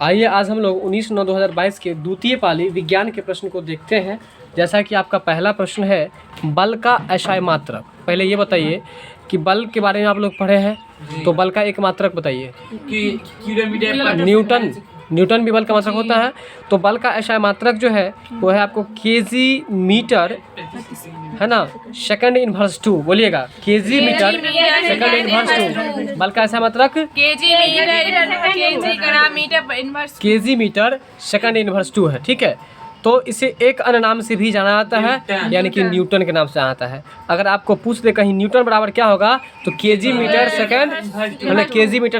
आइए आज हम लोग 19/9/2022 के द्वितीय पाली विज्ञान के प्रश्न को देखते हैं। जैसा कि आपका पहला प्रश्न है, बल का अक्षय मात्रक। पहले ये बताइए कि बल के बारे में आप लोग पढ़े हैं, तो बल का एक मात्रक बताइए। न्यूटन भी बल का मात्रक होता है। तो बल का अक्षय मात्रक जो है वो है आपको केजी मीटर, है ना, सेकंड इनवर्स 2। बोलिएगा केजी मीटर सेकंड इनवर्स 2 बल का अक्षय मात्रक केजी मीटर सेकंड इनवर्स 2 है। ठीक है, तो इसे एक अन्य नाम से भी जाना जाता है, यानी कि न्यूटन के नाम से जाना जाता है। अगर आपको पूछ दे कहीं न्यूटन बराबर क्या होगा, तो केजी मीटर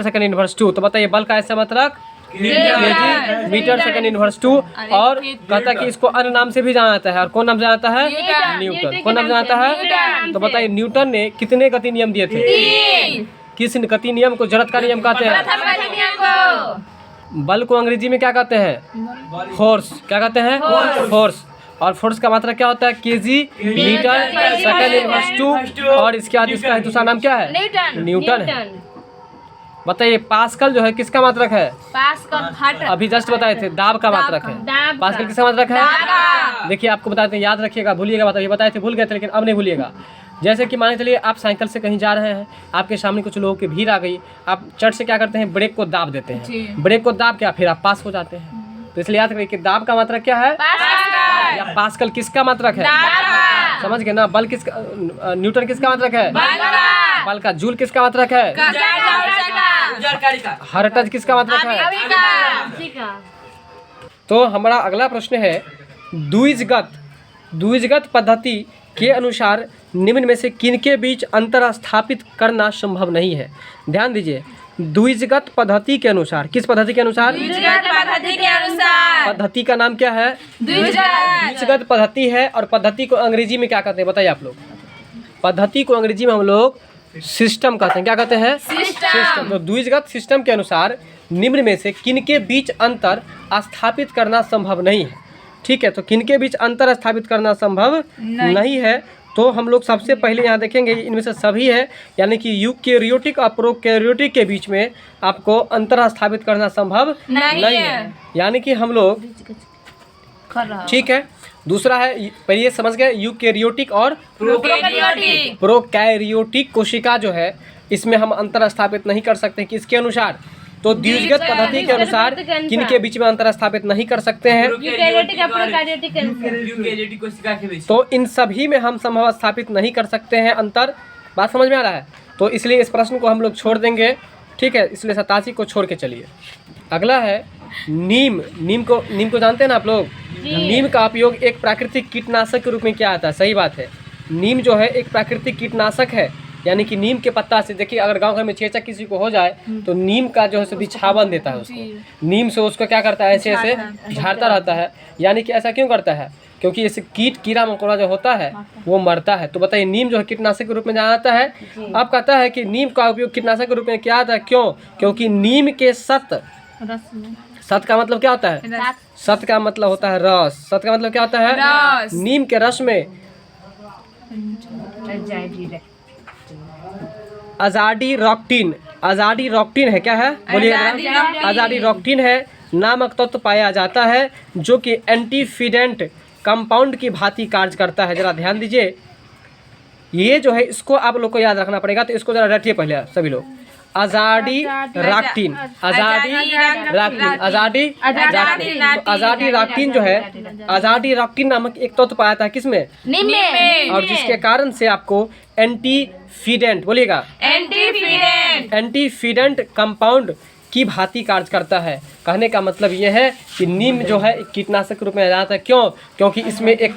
सेकंड इनवर्स 2। तो बताइए बल का अक्षय मात्रक केजी मीटर सेकंड इनवर्स 2। और कहता है कि इसको अन्य नाम से भी जाना जाता है। और कौन नाम जाना जाता है? न्यूटन। कौन नाम जाना जाता है? तो बताइए न्यूटन ने कितने गति नियम दिए थे? किस गति नियम को जड़त्व का नियम कहते हैं? बल को अंग्रेजी में क्या कहते हैं? फोर्स। क्या कहते हैं? फोर्स। और फोर्स का मात्रा क्या होता है? Kg metre second inverse 2। और इसके बाद इसका दूसरा नाम क्या है? न्यूटन है। बताइए पास्कल जो है किसका मात्रक है? पास्कल अभी जस्ट बताए थे, दाब का मात्रक है। पास्कल किसका मात्रक है? देखिए आपको बताते हैं, याद रखिएगा, भूलिएगा बताइए, बताए थे, भूल गए थे, लेकिन अब नहीं भूलिएगा। जैसे कि मान के चलिए आप साइकिल से कहीं जा रहे हैं, आपके सामने कुछ लोगों की भीड़ आ गई, आप चट से क्या करते हैं? ब्रेक को दाब देते हैं। ब्रेक को दाब क्या, फिर आप पास हो जाते हैं। तो इसलिए याद रखिए कि दाब का मात्रक क्या है? या पास्कल किसका मात्रक है? समझ गए ना? बल किसका, न्यूटन किसका मात्रक है? बल का। जूल किसका मात्रक है? हर्ट्ज किसका मात्रक है? तो हमारा अगला प्रश्न है, द्विजगत पद्धति के अनुसार निम्न में से किनके बीच अंतर स्थापित करना संभव नहीं है? ध्यान दीजिए, द्विजगत पद्धति के अनुसार। किस पद्धति के अनुसार? पद्धति का नाम क्या है? द्विजगत पद्धति है। और पद्धति को अंग्रेजी में क्या कहते हैं बताइए आप लोग? पद्धति को अंग्रेजी में हम लोग सिस्टम कहते हैं। क्या कहते हैं? सिस्टम। तो द्विजगत सिस्टम के अनुसार निम्न में से किनके बीच अंतर स्थापित करना संभव नहीं है? ठीक है, तो किनके बीच अंतर स्थापित करना संभव नहीं है, तो हम लोग सबसे पहले यहाँ देखेंगे इनमें से सभी है, यानी कि यूकैरियोटिक और प्रोकैरियोटिक के बीच में आपको अंतर स्थापित करना संभव नहीं है। यानी कि हम लोग, ठीक है। दूसरा है, पहले ये समझ गए, यूकैरियोटिक और प्रोकैरियोटिक कोशिका जो है, इसमें हम अंतर स्थापित नहीं कर सकते। किसके अनुसार? तो द्विजगत पद्धति के अनुसार किनके बीच में अंतर स्थापित नहीं कर सकते हैं? तो इन सभी में हम संभव स्थापित नहीं कर सकते हैं अंतर। बात समझ में आ रहा है? तो इसलिए इस प्रश्न को हम लोग छोड़ देंगे। ठीक है, इसलिए 87 को छोड़ के चलिए। अगला है नीम को जानते हैं ना आप लोग? नीम का उपयोग एक प्राकृतिक कीटनाशक के रूप में किया जाता है। सही बात है, नीम जो है एक प्राकृतिक कीटनाशक है। यानी कि नीम के पत्ता से, देखिए अगर गांव घर में चेचक किसी को हो जाए तो नीम का जो है सो बिछावन देता है उसको। नीम से उसको क्या करता है? ऐसे ऐसे झाड़ता रहता है। यानी कि ऐसा क्यों करता है? क्योंकि इससे कीड़ा मकोड़ा जो होता है वो मरता है। तो बताइए नीम जो है कीटनाशक के रूप में जाना जाता है। अब कहता है कि नीम का उपयोग कीटनाशक के रूप में किया जाता है। क्यों? क्योंकि नीम के सत का मतलब क्या होता है? सत का मतलब होता है रस। सत का मतलब क्या होता है? नीम के रस में अजाडिरोक्टिन है। क्या है? बोलिए। अजाडिरोक्टिन है नामक तत्व पाया जाता है, जो कि एंटीफिडेंट कंपाउंड की भांति कार्य करता है। जरा ध्यान दीजिए, ये जो है इसको आप लोग को याद रखना पड़ेगा। तो इसको जरा रटिए पहले सभी लोग। अजाडिरोक्टिन जो है, अजाडिरोक्टिन नामक एक तत्व पाया था किसमें? नीम में। और जिसके कारण से आपको एंटीफिडेंट, बोलिएगा, एंटीफिडेंट कंपाउंड की भांति कार्य करता है। कहने का मतलब ये है कि नीम जो है एक कीटनाशक के रूप में जाता है। क्यों? क्योंकि इसमें एक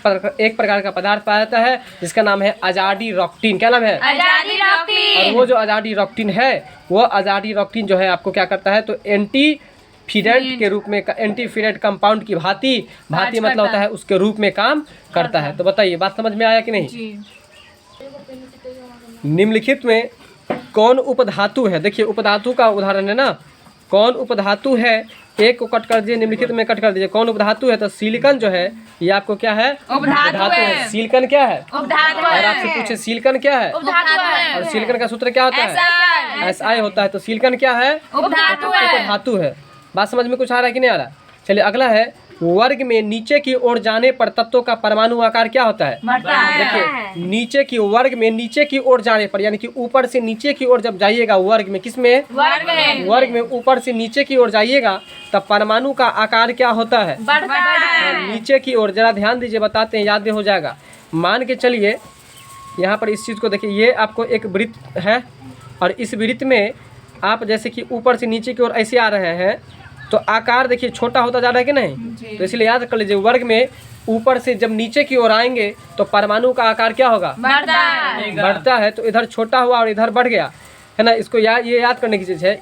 प्रकार का पदार्थ पाया जाता है जिसका नाम है अजाडिरोक्टिन। क्या नाम है? अजाडिरोक्टिन। और वो जो अजाडिरोक्टिन है, वो अजाडिरोक्टिन जो है आपको क्या करता है? तो एंटीफिडेंट के रूप में, एंटीफिडेंट कंपाउंड की भांति मतलब होता है उसके रूप में काम करता है। तो बताइए बात समझ में आया कि नहीं? निम्नलिखित में कौन उपधातु है? देखिए उपधातु का उदाहरण है ना, कौन उपधातु है? एक को कट कर दीजिए, निम्नलिखित में कट कर दीजिए। कौन उपधातु है? तो सिलिकॉन जो है ये आपको क्या है? उपधातु है। सिलिकॉन क्या है? उपधातु है। और आपसे पूछे सिलिकॉन क्या है? उपधातु है। और सिलिकॉन का सूत्र क्या होता है? SI होता है। तो सिलिकॉन क्या है? उपधातु है। बात समझ में कुछ आ रहा है कि नहीं आ रहा? चलिए अगला है, वर्ग में नीचे की ओर जाने पर तत्वों का परमाणु आकार क्या होता है? देखिए नीचे की वर्ग में नीचे की ओर जाने पर, यानी कि ऊपर से नीचे की ओर जब जाइएगा वर्ग में, किस में? वर्ग में ऊपर से नीचे की ओर जाइएगा तब परमाणु का आकार क्या होता है? नीचे की ओर। जरा ध्यान दीजिए, बताते हैं, याद हो जाएगा। मान के चलिए यहाँ पर इस चीज़ को देखिए, ये आपको एक वृत्त है और इस वृत्त में आप जैसे कि ऊपर से नीचे की ओर ऐसे आ रहे हैं तो आकार देखिए छोटा होता जा रहा है कि नहीं? तो इसलिए याद कर लीजिए, वर्ग में ऊपर से जब नीचे की ओर आएंगे तो परमाणु का आकार क्या होगा? बढ़ता है। तो इधर छोटा हुआ और इधर बढ़ गया, है ना? इसको ये याद करने की चीज़ है।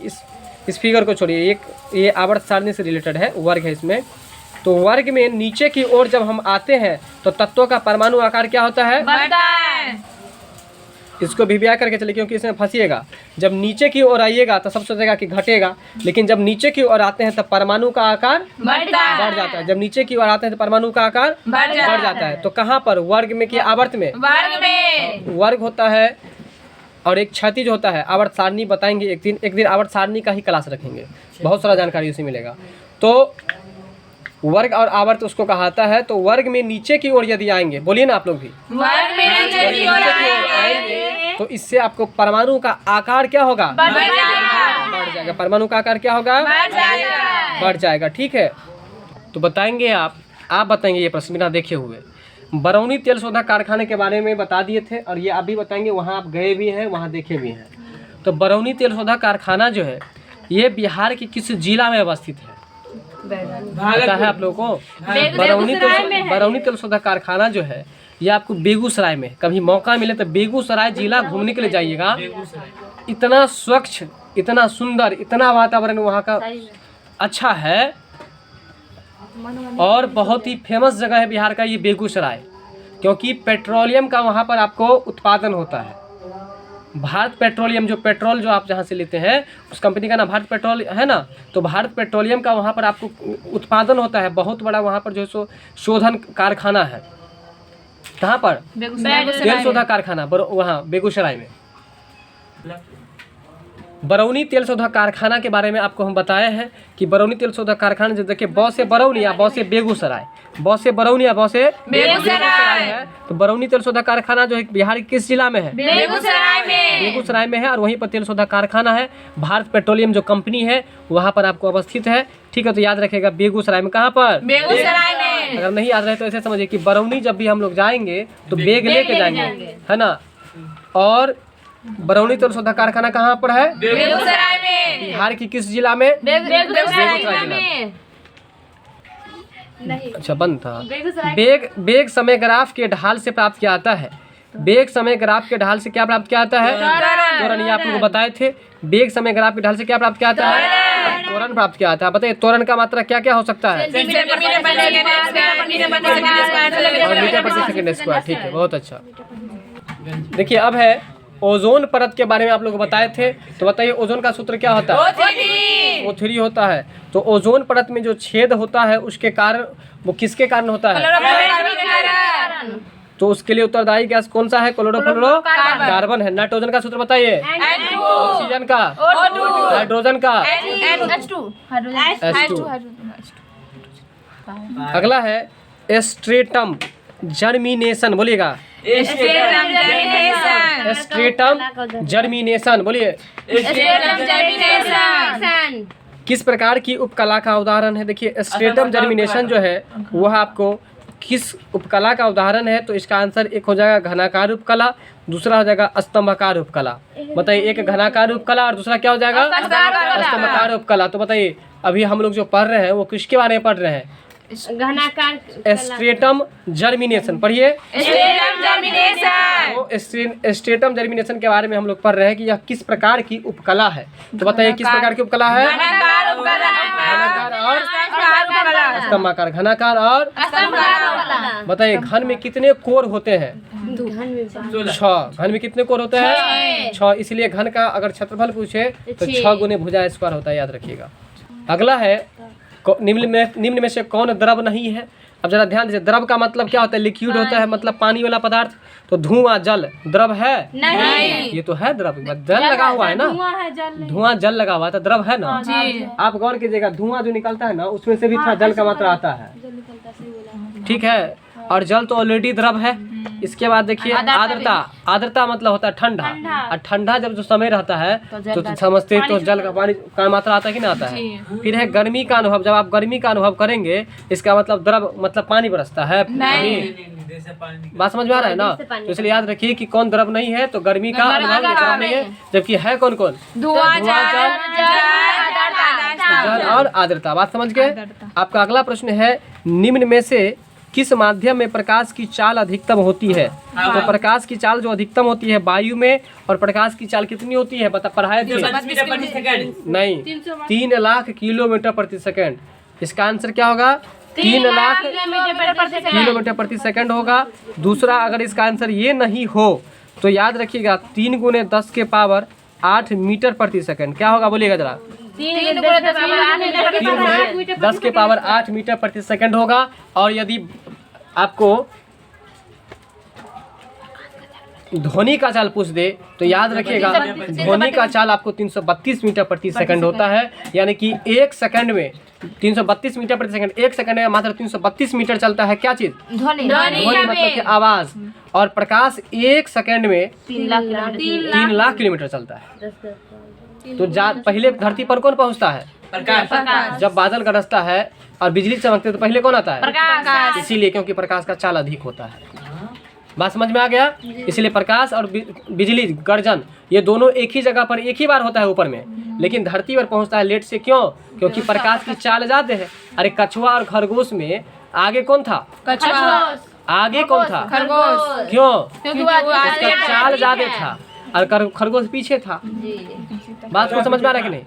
इस फिगर को छोड़िए, ये आवर्त सारणी से रिलेटेड है, वर्ग है इसमें। तो वर्ग में नीचे की ओर जब हम आते हैं तो तत्वों का परमाणु आकार क्या होता है? इसको भी ब्याह करके चलिए, क्योंकि इसमें फंसिएगा। जब नीचे की ओर आइएगा तो सब सोचेगा कि घटेगा, लेकिन जब नीचे की ओर आते हैं तब परमाणु का आकार बढ़ जाता है। जब नीचे की ओर आते हैं तो परमाणु का आकार बढ़ जाता है। तो कहाँ पर? वर्ग में कि आवर्त में? वर्ग होता है और एक क्षैतिज होता है। आवर्त सारणी बताएंगे एक दिन आवर्त सारणी का ही क्लास रखेंगे, बहुत सारा जानकारी उसी मिलेगा। तो वर्ग और आवर्त उसको कहाता है। तो वर्ग में नीचे की ओर यदि आएंगे, बोलिए ना आप लोग भी, वर्ग में नीचे की ओर आएंगे तो इससे आपको परमाणु का आकार क्या होगा? बढ़ जाएगा। परमाणु का आकार क्या होगा? बढ़ जाएगा। ठीक है, तो बताएंगे आप बताएंगे ये प्रश्न बिना देखे हुए। बरौनी तेल शोधक कारखाने के बारे में बता दिए थे और ये आप भी बताएंगे, वहाँ आप गए भी हैं, वहाँ देखे भी हैं। तो बरौनी तेल शोधक कारखाना जो है ये बिहार के किस जिला में अवस्थित है? पता है आप लोगों को? बरौनी तेल शोधक कारखाना जो है ये आपको बेगूसराय में, कभी मौका मिले तो बेगूसराय जिला घूमने के लिए जाइएगा। इतना स्वच्छ, इतना सुंदर, इतना वातावरण वहाँ का अच्छा है और बहुत ही फेमस जगह है बिहार का ये बेगूसराय, क्योंकि पेट्रोलियम का वहाँ पर आपको उत्पादन होता है। भारत पेट्रोलियम, जो पेट्रोल जो आप जहाँ से लेते हैं उस कंपनी का नाम भारत पेट्रोल है ना, तो भारत पेट्रोलियम का वहाँ पर आपको उत्पादन होता है। बहुत बड़ा वहाँ पर जो है सो शोधन कारखाना है। कहाँ पर? तेल शोधक कारखाना वहाँ बेगूसराय में। बरौनी तेल शोधक कारखाना के बारे में आपको हम बताए हैं कि बरौनी तेल शोधक कारखाना जो देखिए ब से बरौनी या ब से बेगूसराय, ब से बरौनी या ब से बेगूसराय है। तो बरौनी तेल शोधक कारखाना जो है बिहार के किस जिला में है? बेगूसराय में है। और वहीं पर तेल शोधक कारखाना है। भारत पेट्रोलियम जो कंपनी है वहाँ पर आपको अवस्थित है। ठीक है, तो याद रखेगा बेगूसराय में। कहाँ पर? बेगूसराय में। अगर नहीं याद रहे तो ऐसे समझिए कि बरौनी जब भी हम लोग जाएंगे तो बैग लेके जाएंगे, है ना। और बरौनी तेल शोधक कारखाना कहाँ पर है? बेगूसराय में। बिहार की किस जिला में? बेगूसराय जिला में। अच्छा, बंद था। बेग समय ग्राफ के ढाल से प्राप्त किया जाता है। बेग समय ग्राफ के ढाल से क्या प्राप्त किया जाता है? त्वरण। ये आप लोग बताए थे। बेग समय ग्राफ के ढाल से क्या प्राप्त किया जाता है? त्वरण प्राप्त किया जाता है। बताइए त्वरण का मात्रा क्या क्या हो सकता है? मीटर प्रति सेकंड स्क्वायर। ठीक है, बहुत अच्छा। देखिए अब है ओजोन परत के बारे में आप लोग बताए थे। तो बताइए ओजोन का सूत्र क्या होता है? O3 होता है। तो ओजोन परत में जो छेद होता है उसके कारण, वो किसके कारण होता है? तो उसके लिए उत्तरदायी गैस कौन सा है? क्लोरोफ्लोरोकार्बन है। नाइट्रोजन का सूत्र बताइए। ऑक्सीजन का, हाइड्रोजन का, H2। अगला है स्ट्रेटम जर्मिनेशन। बोलिएगा स्ट्रेटम जर्मिनेशन। बोलिए किस प्रकार की उपकला का उदाहरण है? देखिए स्ट्रेटम जर्मिनेशन जो है वह आपको किस उपकला का उदाहरण है? तो इसका आंसर एक हो जाएगा घनाकार उपकला, दूसरा हो जाएगा स्तंभाकार उपकला। बताइए, एक घनाकार उपकला और दूसरा क्या हो जाएगा? स्तंभाकार उपकला। तो बताइए अभी हम लोग जो पढ़ रहे हैं वो किसके बारे में पढ़ रहे हैं? Stratum germination. पढ़िए। स्ट्रेटम जर्मिनेशन के बारे में हम लोग पढ़ रहे हैं कि यह किस प्रकार की उपकला है। तो बताइए किस प्रकार की उपकला है? घनाकार और स्तंभाकार। घनाकार और बताइए घन में कितने कोर होते हैं? 6। घन में कितने कोर होते हैं? 6। इसलिए घन का अगर क्षेत्रफल पूछे तो 6 गुने भुजा स्क्वायर होता है, याद रखिएगा। अगला है निम्न में से कौन द्रव नहीं है? अब जरा ध्यान दीजिए, द्रव का मतलब क्या होता है? लिक्विड होता है, मतलब पानी वाला पदार्थ। तो धुआं जल द्रव है? नहीं। ये तो है द्रव, जल लगा हुआ है ना, धुआं जल लगा हुआ है तो द्रव है ना। आप गौर कीजिएगा, धुआं जो निकलता है ना उसमें से भी थोड़ा जल का मात्रा आता है, ठीक है। और जल तो ऑलरेडी द्रव है। इसके बाद देखिए आर्द्रता। आर्द्रता मतलब होता है ठंडा, और ठंडा जब जो समय रहता है तो समझते तो जल का पानी का मात्रा आता है कि ना आता है। फिर है गर्मी का अनुभव। जब आप गर्मी का अनुभव करेंगे इसका मतलब द्रव मतलब पानी बरसता है। बात समझ में आ रहा है ना? तो इसलिए याद रखिए कि कौन द्रव नहीं है, तो गर्मी का अनुभव द्रव नहीं है। जबकि है कौन कौन? धुआं, जल और आर्द्रता। बात समझ गए? आपका अगला प्रश्न है, निम्न में से किस माध्यम में प्रकाश की चाल अधिकतम होती है? तो प्रकाश की चाल जो अधिकतम होती है वायु में, और प्रकाश की चाल कितनी होती है बता पढ़ाए थे? नहीं, 3 लाख किलोमीटर प्रति सेकंड। इसका आंसर क्या होगा? 3 लाख किलोमीटर प्रति सेकंड होगा। दूसरा, अगर इसका आंसर ये नहीं हो तो याद रखिएगा 3 गुने 10 के पावर 8 मीटर प्रति सेकंड। क्या होगा बोलिएगा जरा? 3 गुणे 10 के पावर 8 मीटर प्रति सेकंड होगा। और यदि आपको ध्वनि का चाल पूछ दे तो याद रखिएगा ध्वनि का चाल आपको 332 मीटर प्रति सेकंड होता है। यानी कि 1 सेकंड में 332 मीटर प्रति सेकंड, 1 सेकंड में मात्र 332 मीटर चलता है। क्या चीज? ध्वनि मतलब कि आवाज। और प्रकाश 1 सेकंड में 3 लाख किलोमीटर चलता है। तो पहले धरती पर कौन पहुंचता है? प्रकाश। जब बादल गरजता है और बिजली चमकती है तो पहले कौन आता है? प्रकाश। इसीलिए, क्योंकि प्रकाश का चाल अधिक होता है। बात समझ में आ गया? इसलिए प्रकाश और बिजली गर्जन ये दोनों एक ही जगह पर एक ही बार होता है ऊपर में, लेकिन धरती पर पहुंचता है लेट से। क्यों? क्योंकि प्रकाश की चाल ज्यादा है। अरे कछुआ और खरगोश में आगे कौन था? आगे कौन था? खरगोश। क्यों? क्योंकि उसका चाल ज्यादा था और खरगोश पीछे था। बात को समझ में आ रहा है कि नहीं?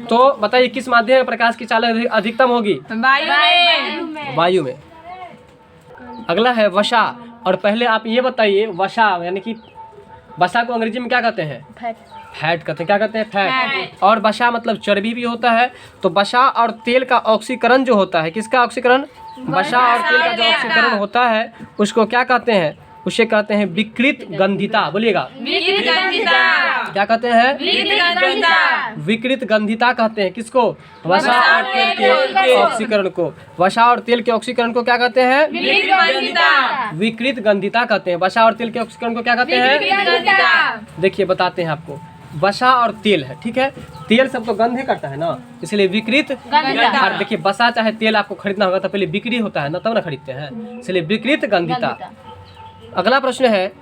तो बताइए किस माध्यम में प्रकाश की चाल अधिकतम होगी? वायु में। अगला है वसा। और पहले आप ये बताइए वसा यानी कि वसा को अंग्रेजी में क्या कहते हैं? फैट कहते हैं। क्या कहते हैं? फैट। और वसा मतलब चर्बी भी होता है। तो वसा और तेल का ऑक्सीकरण जो होता है, किसका ऑक्सीकरण? वसा और तेल का जो ऑक्सीकरण होता है उसको क्या कहते हैं? उसे कहते हैं विकृत गंधिता। बोलिएगा, क्या कहते हैं? विकृत गंधिता कहते हैं। किसको? वसा और तेल के ऑक्सीकरण को। वसा और तेल के ऑक्सीकरण को क्या कहते हैं? विकृत गंधिता कहते हैं। वसा और तेल के ऑक्सीकरण को क्या कहते हैं? देखिए बताते हैं आपको। वसा और तेल है, ठीक है। तेल सब तो गंधे करता है ना, इसलिए विकृत। और देखिए वसा चाहे तेल आपको खरीदना होगा तो पहले बिक्री होता है ना, तब ना खरीदते हैं, इसलिए विकृत गंधिता। अगला प्रश्न है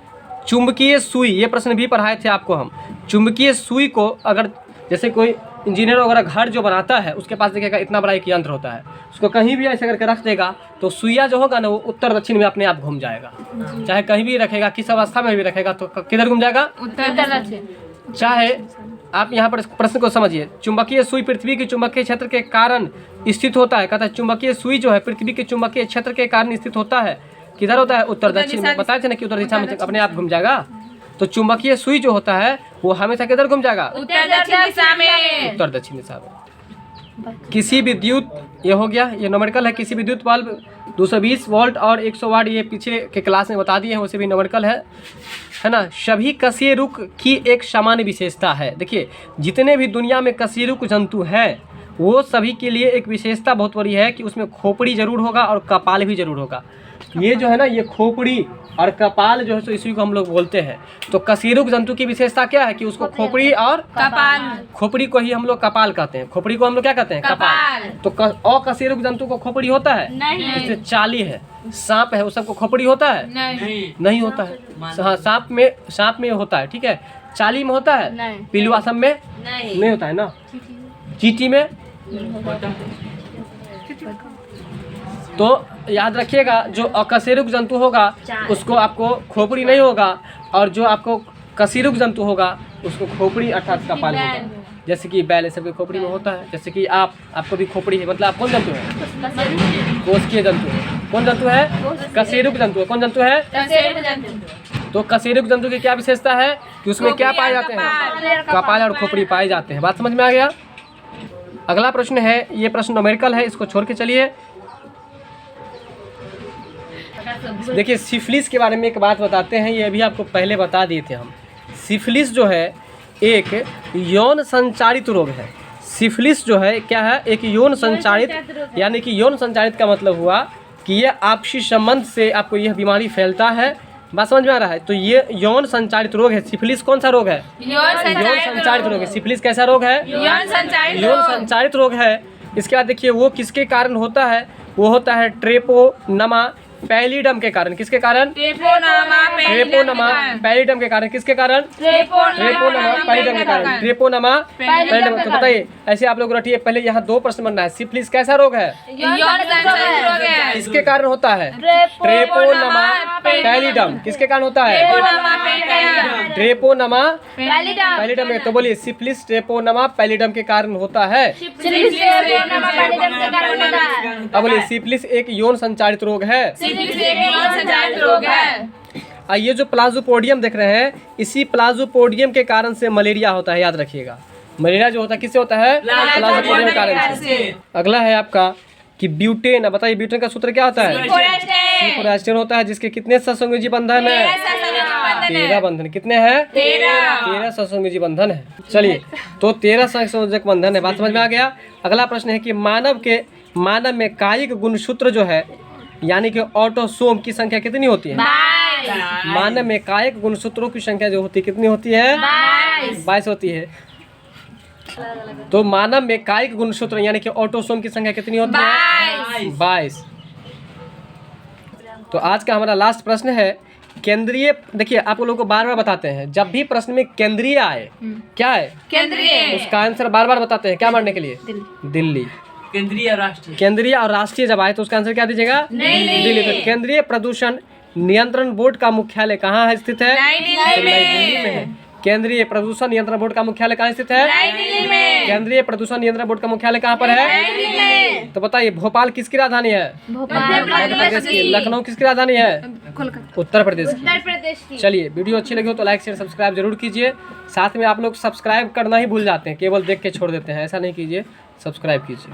चुंबकीय सुई। ये प्रश्न भी पढ़ाए थे आपको हम। चुंबकीय सुई को अगर जैसे कोई इंजीनियर वगैरह घर जो बनाता है उसके पास देखिएगा इतना बड़ा एक यंत्र होता है, उसको कहीं भी ऐसे करके रख देगा तो सुइया जो होगा ना वो उत्तर दक्षिण में अपने आप घूम जाएगा। चाहे कहीं भी रखेगा, किस अवस्था में भी रखेगा तो किधर घूम जाएगा? उत्तर दक्षिण। चाहे आप यहाँ पर प्रश्न को समझिए। चुंबकीय सुई पृथ्वी के चुंबकीय क्षेत्र के कारण स्थित होता है। कहता है चुंबकीय सुई जो है पृथ्वी के चुंबकीय क्षेत्र के कारण स्थित होता है। किधर होता है? उत्तर दक्षिण में। बताया था ना कि उत्तर दिशा में अपने आप घूम जाएगा। तो चुंबकीय सुई जो होता है वो हमेशा किधर घूम जाएगा? उत्तर दक्षिण दिशा में। उत्तर दक्षिण दिशा में। किसी विद्युत, ये हो गया, ये न्यूमेरिकल है। किसी विद्युत बल्ब 220 वोल्ट और 100 वाट, ये पीछे के क्लास में बता दिए हैं, उसे भी न्यूमेरिकल है ना। सभी कशेरुक की एक सामान्य विशेषता है। देखिए जितने भी दुनिया में कशेरुक जंतु हैं वो सभी के लिए एक विशेषता बहुत बड़ी है कि उसमें खोपड़ी जरूर होगा और कपाल भी जरूर होगा। ये जो है ना, ये खोपड़ी और कपाल जो है सो इसी को हम लोग बोलते हैं। तो कशेरुक जंतु की विशेषता क्या है कि उसको खोपड़ी और कपाल। खोपड़ी को ही हम लोग कपाल कहते हैं। खोपड़ी को हम लोग क्या कहते हैं? कपाल। तो अकशेरुक जंतु को खोपड़ी होता है? नहीं। चाली है, सांप है, वो सबको खोपड़ी होता है? नहीं होता है। हाँ, सांप में होता है, ठीक है। चाली में होता है? पिलुआ सब में नहीं होता है ना। चींटी में? तो याद रखिएगा जो अकशेरुक जंतु होगा उसको आपको खोपड़ी नहीं होगा, और जो आपको कशेरुक जंतु होगा उसको खोपड़ी अर्थात कपाल होगा। जैसे कि बैल सबके खोपड़ी में होता है। जैसे कि आपको भी खोपड़ी है, मतलब आप कौन जंतु है? कोषकीय जंतु है। कौन जंतु है? कशेरुक जंतु है। कौन जंतु है? तो कशेरुक जंतु की क्या विशेषता है कि उसमें क्या पाए जाते हैं? कपाल और खोपड़ी पाए जाते हैं। बात समझ में आ गया? अगला प्रश्न है, ये प्रश्न न्यूमेरिकल है, इसको छोड़ के चलिए। देखिए सिफिलिस के बारे में एक बात बताते हैं, ये अभी आपको पहले बता दिए थे हम। सिफिलिस जो है एक यौन संचारित रोग है। सिफिलिस जो है क्या है, एक यौन संचारित, यानी कि यौन संचारित का मतलब हुआ कि ये आपसी संबंध से आपको यह बीमारी फैलता है। बात समझ में आ रहा है? तो ये यौन संचारित रोग है। सिफिलिस कौन सा रोग है? यौन संचारित रोग है। सिफिलिस कैसा रोग है? यौन संचारित यौन संचारित रोग है। इसके बाद देखिए वो किसके कारण होता है? वो होता है ट्रेपोनमा पैलिडम के कारण। किसके कारण? ट्रेपोनमा पैलिडम के कारण। किसके कारण? ट्रेपोनमा पैलिडम के कारण। ट्रेपोनमा पैलिडम। तो बताइए ऐसे आप लोग रटिए, पहले यहाँ 2 प्रश्न बनना है। सिफिलिस कैसा रोग है? यौन संचारित रोग है। किसके कारण होता है? ट्रेपोनमा पैलिडम। किसके कारण होता है? ट्रेपोनमा पैलिडम। तो बोलिए सिफिलिस ट्रेपोनमा पैलिडम के कारण होता है। अब बोलिए सिफिलिस एक यौन संचारित रोग है। ये जो प्लाज्मोपोडियम देख रहे हैं, इसी प्लाज्मोपोडियम के कारण से मलेरिया होता है, याद रखिएगा। मलेरिया जो होता है किससे होता है? प्लाज्मोपोडियम के कारण से। अगला है आपका कि ब्यूटेन। बताइए ब्यूटेन का सूत्र क्या होता है? सिफोरास्टेन होता है, जिसके कितने सहसंयोजी बंधन है? 13 बंधन। कितने हैं? 13 सहसंयोजी बंधन है। चलिए तो 13 सहसंयोजक बंधन है। बात समझ में आ गया। अगला प्रश्न है कि मानव में कायिक गुणसूत्र जो है यानी कि ऑटोसोम की संख्या कितनी होती है? मानव में कायिक गुणसूत्रों की संख्या जो होती है कितनी होती है? 22 होती है। तो मानव में कायिक गुणसूत्र यानी कि ऑटोसोम की संख्या कितनी होती है? 22। तो आज का हमारा लास्ट प्रश्न है केंद्रीय। देखिए आप लोगों को बार बार बताते हैं, जब भी प्रश्न में केंद्रीय आए, क्या है? केंद्रीय। उसका आंसर बार बार बताते हैं, क्या मारने के लिए? दिल्ली। केंद्रीय और राष्ट्रीय जब आए तो उसका आंसर क्या दीजिएगा? दिल्ली। तो केंद्रीय प्रदूषण नियंत्रण बोर्ड का मुख्यालय कहाँ है स्थित है? नई दिल्ली में है। केंद्रीय प्रदूषण नियंत्रण बोर्ड का मुख्यालय कहाँ स्थित है? नई दिल्ली में। केंद्रीय प्रदूषण नियंत्रण बोर्ड का मुख्यालय कहाँ पर है? नई दिल्ली में। तो बताइए भोपाल किसकी राजधानी है? मध्य प्रदेश की। लखनऊ किसकी राजधानी है? उत्तर प्रदेश की। चलिए वीडियो अच्छी लगी हो तो लाइक शेयर सब्सक्राइब जरूर कीजिए। साथ में आप लोग सब्सक्राइब करना ही भूल जाते हैं, केवल देख के छोड़ देते हैं। ऐसा नहीं कीजिए, सब्सक्राइब कीजिए।